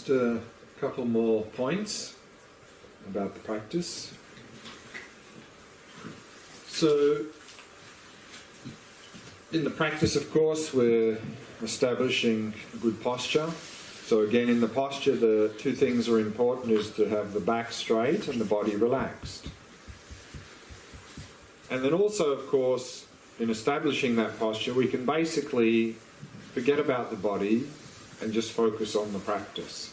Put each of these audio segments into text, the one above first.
Just a couple more points about the practice. So, in the practice, of course, we're establishing a good posture. So again, in the posture, the two things are important is to have the back straight and the body relaxed. And then also, of course, in establishing that posture, we can basically forget about the body and just focus on the practice.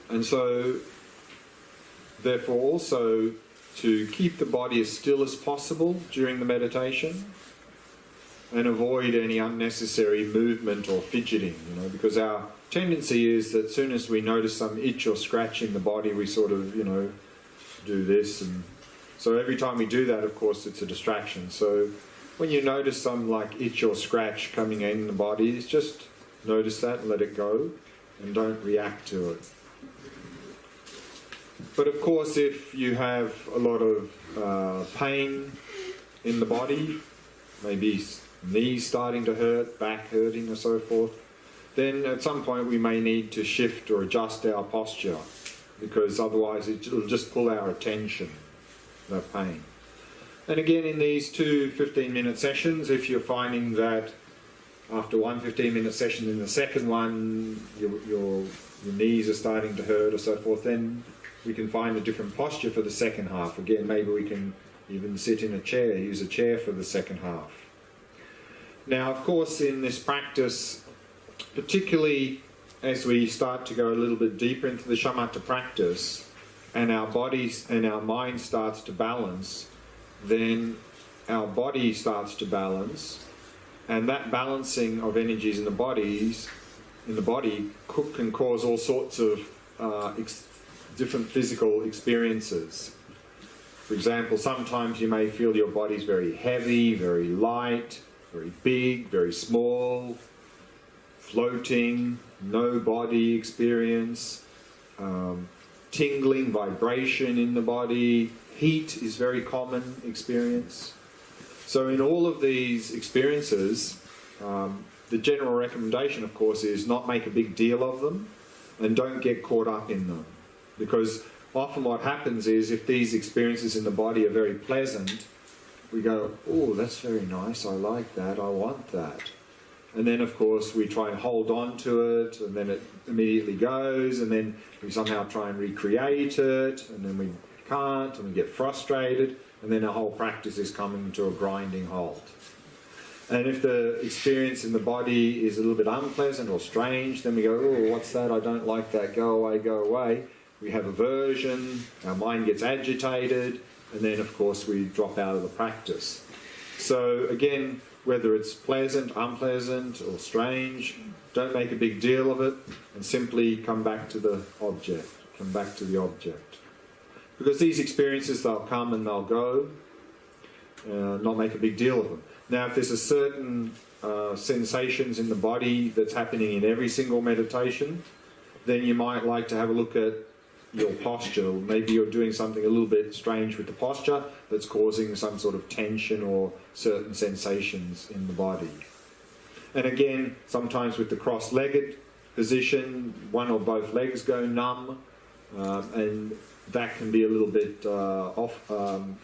And so, therefore also, to keep the body as still as possible during the meditation and avoid any unnecessary movement or fidgeting, because our tendency is that as soon as we notice some itch or scratch in the body, we sort of, do this. And so every time we do that, of course, it's a distraction. So when you notice some itch or scratch coming in the body, just notice that and let it go and don't react to it. But of course, if you have a lot of pain in the body, maybe knees starting to hurt, back hurting or so forth, then at some point we may need to shift or adjust our posture, because otherwise it will just pull our attention, that pain. And again, in these two 15-minute sessions, if you're finding that after one 15-minute session, in the second one your knees are starting to hurt or so forth, then we can find a different posture for the second half. Again, maybe we can even sit in a chair, use a chair for the second half. Now, of course, in this practice, particularly as we start to go a little bit deeper into the Shamatha practice, and our bodies and our mind starts to balance, then our body starts to balance, and that balancing of energies in the body can cause all sorts of different physical experiences. For example, sometimes you may feel your body's very heavy, very light, very big, very small, floating, no body experience, tingling, vibration in the body, heat is very common experience. So in all of these experiences, the general recommendation, of course, is not make a big deal of them and don't get caught up in them. Because often what happens is, if these experiences in the body are very pleasant, we go, oh, that's very nice, I like that, I want that. And then, of course, we try and hold on to it, and then it immediately goes, and then we somehow try and recreate it, and then we can't, and we get frustrated, and then our whole practice is coming to a grinding halt. And if the experience in the body is a little bit unpleasant or strange, then we go, oh, what's that, I don't like that, go away, go away. We have aversion, our mind gets agitated, and then of course we drop out of the practice. So again, whether it's pleasant, unpleasant, or strange, don't make a big deal of it, and simply come back to the object, Because these experiences, they'll come and they'll go, not make a big deal of them. Now, if there's a certain sensations in the body that's happening in every single meditation, then you might like to have a look at your posture. Maybe you're doing something a little bit strange with the posture that's causing some sort of tension or certain sensations in the body. And again, sometimes with the cross-legged position, one or both legs go numb, and that can be a little bit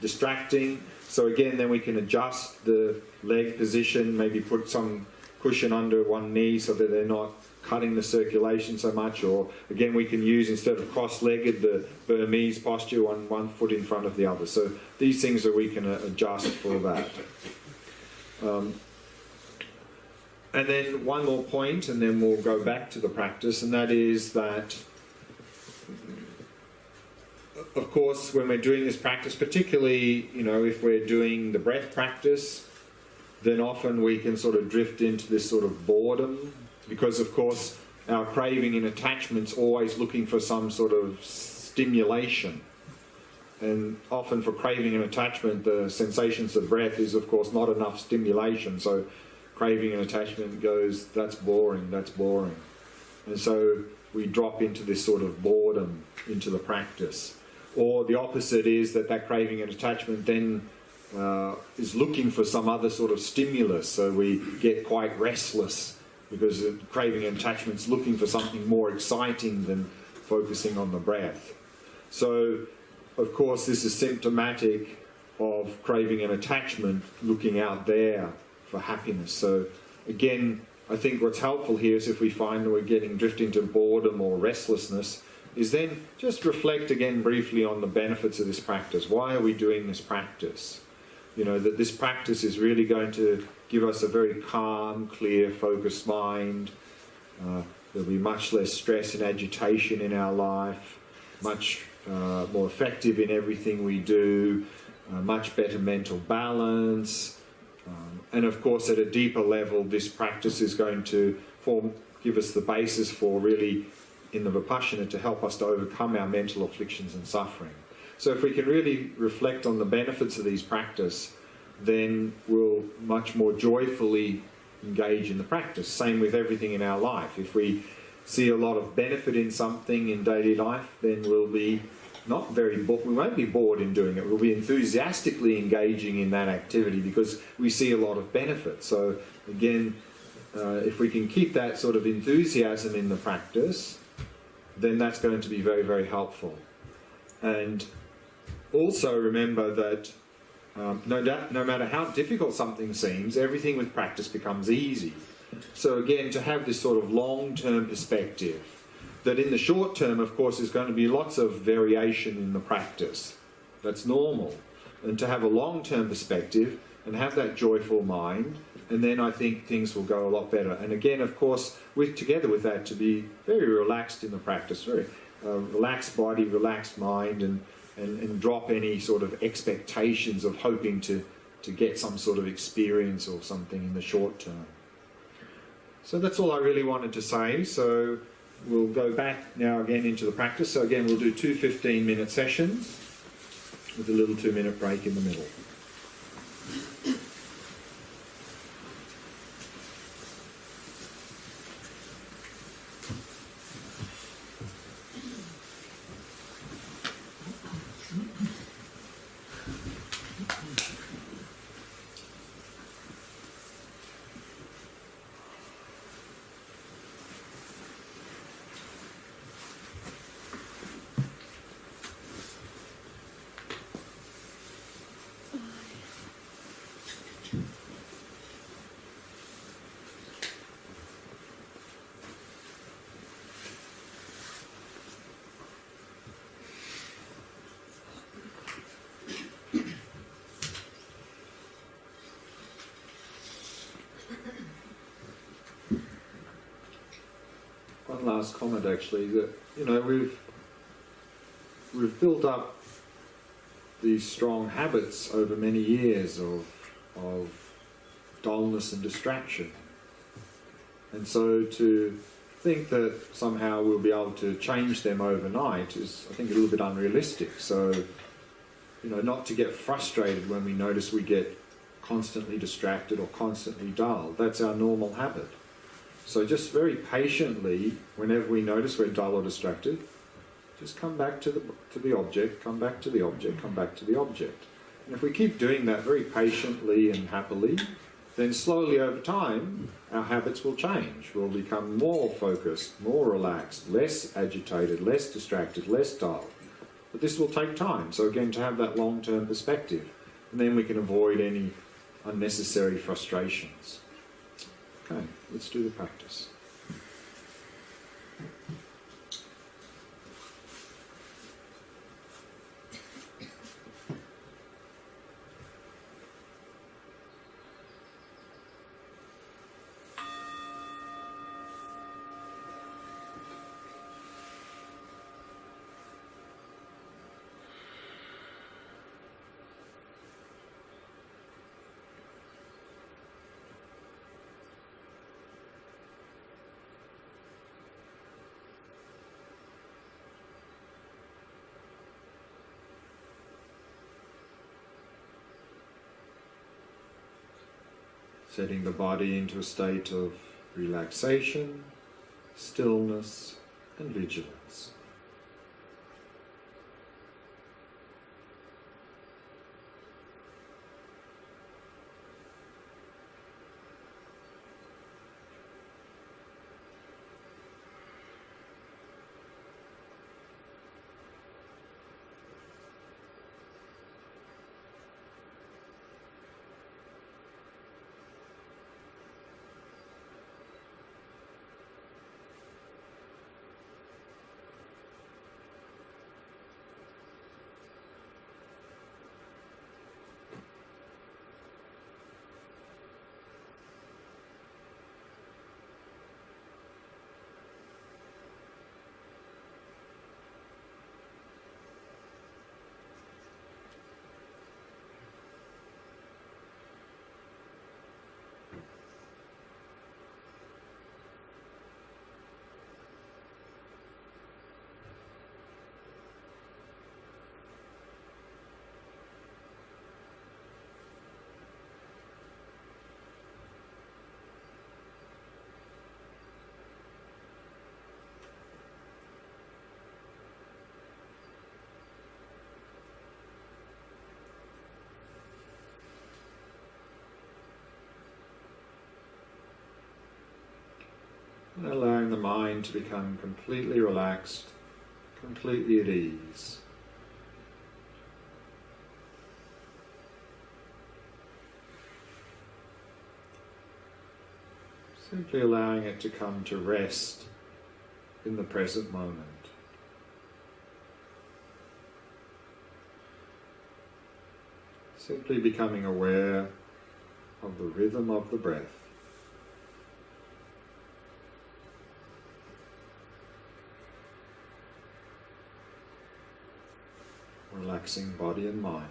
distracting. So again, then we can adjust the leg position, maybe put some cushion under one knee so that they're not cutting the circulation so much, or again we can use, instead of cross-legged, the Burmese posture, one foot in front of the other. So these things that we can adjust for that. And then one more point, and then we'll go back to the practice, and that is that, of course, when we're doing this practice, particularly, if we're doing the breath practice, then often we can sort of drift into this sort of boredom, because of course our craving and attachment's always looking for some sort of stimulation. And often for craving and attachment, the sensations of breath is of course not enough stimulation, so craving and attachment goes, that's boring, that's boring. And so we drop into this sort of boredom into the practice. Or the opposite is that craving and attachment then is looking for some other sort of stimulus, so we get quite restless because craving and attachment's looking for something more exciting than focusing on the breath. So, of course, this is symptomatic of craving and attachment looking out there for happiness. So, again, I think what's helpful here is if we find that we're drifting to boredom or restlessness, is then just reflect again briefly on the benefits of this practice. Why are we doing this practice? You know, that this practice is really going to give us a very calm, clear, focused mind. There'll be much less stress and agitation in our life, much more effective in everything we do, much better mental balance. And of course, at a deeper level, this practice is going to give us the basis for really, in the Vipassana, to help us to overcome our mental afflictions and suffering. So if we can really reflect on the benefits of these practice, then we'll much more joyfully engage in the practice. Same with everything in our life. If we see a lot of benefit in something in daily life, then we'll be not very bored. We won't be bored in doing it. We'll be enthusiastically engaging in that activity because we see a lot of benefit. So again, if we can keep that sort of enthusiasm in the practice, then that's going to be very, very helpful. And also remember that no matter how difficult something seems, everything with practice becomes easy. So again, to have this sort of long-term perspective, that in the short term, of course, there's going to be lots of variation in the practice. That's normal. And to have a long-term perspective and have that joyful mind, and then I think things will go a lot better. And again, of course, together with that, to be very relaxed in the practice, very relaxed body, relaxed mind, and drop any sort of expectations of hoping to get some sort of experience or something in the short term. So that's all I really wanted to say. So we'll go back now again into the practice. So again, we'll do 2 15-minute sessions with a little 2-minute break in the middle. One last comment, actually, that we've built up these strong habits over many years of dullness and distraction, and so to think that somehow we'll be able to change them overnight is, I think, a little bit unrealistic. So, not to get frustrated when we notice we get constantly distracted or constantly dull. That's our normal habit. So just very patiently, whenever we notice we're dull or distracted, just come back to the object, come back to the object, come back to the object. And if we keep doing that very patiently and happily, then slowly over time, our habits will change. We'll become more focused, more relaxed, less agitated, less distracted, less dull. But this will take time. So again, to have that long-term perspective, and then we can avoid any unnecessary frustrations. Okay, let's do the practice. Setting the body into a state of relaxation, stillness, and vigilance. and allowing the mind to become completely relaxed, completely at ease. Simply allowing it to come to rest in the present moment. Simply becoming aware of the rhythm of the breath. Relaxing body and mind.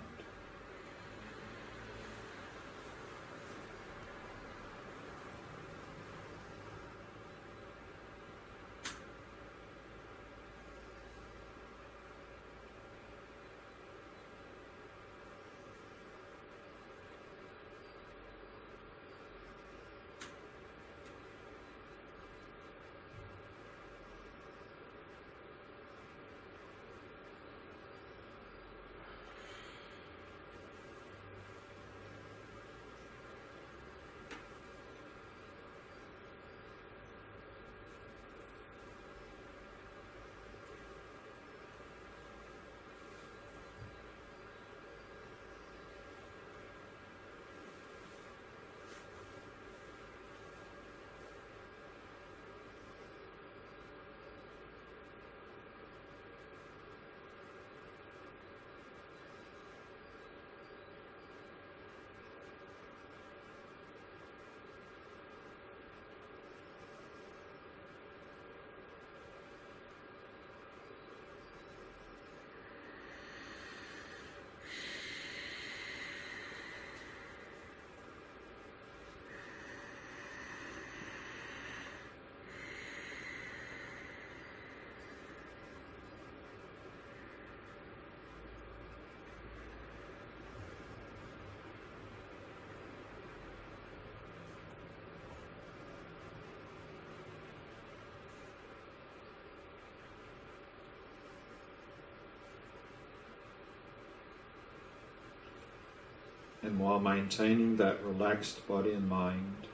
And while maintaining that relaxed body and mind,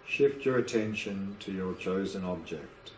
shift your attention to your chosen object.